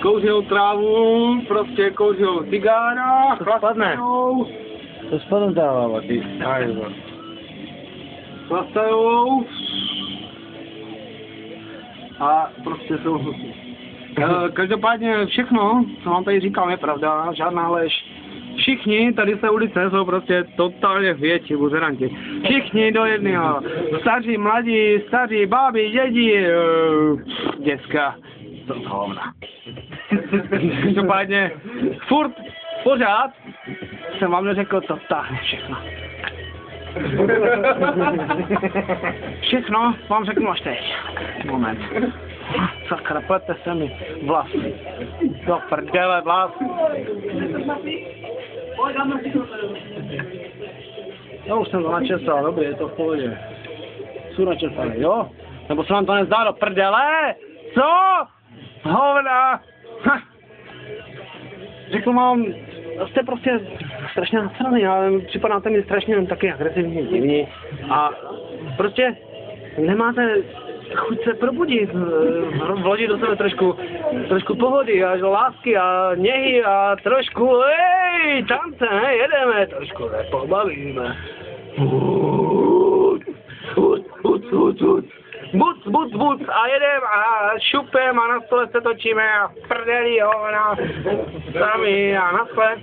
kouřil trávu, prostě kouřil cigára, chlastanou. To spadne dává, ty. Chlastanou. A prostě jsou hluchý. Každopádně všechno, co vám tady říkám, je pravda, žádná lež. Všichni tady z té ulice jsou prostě totálně větší buzeranti. Všichni do jednoho. Staří, mladí, staří, báby, dědi, děcka. To hovna. Každopádně, pořád jsem vám neřekl, to táhne všechno. Všechno vám řeknu až teď. Moment. Sakra, plete se mi vlasy. Do prdele vlas. Já už jsem to načesal, dobrý, je to v pohodě. Jsou načesané, jo? Nebo se vám to nezdá do prdele? Co? Hovna! Ha. Řeknu vám, jste prostě strašně nasraný, ale připadáte mi strašně taky agresivní, divní. A prostě nemáte chuť se probudit, vložit do sebe trošku pohody a lásky a něhy a trošku, tance, jedeme, trošku pobavíme. Buc a jedem a šupem a na stole se točíme a prdeli hovna sami a na skle.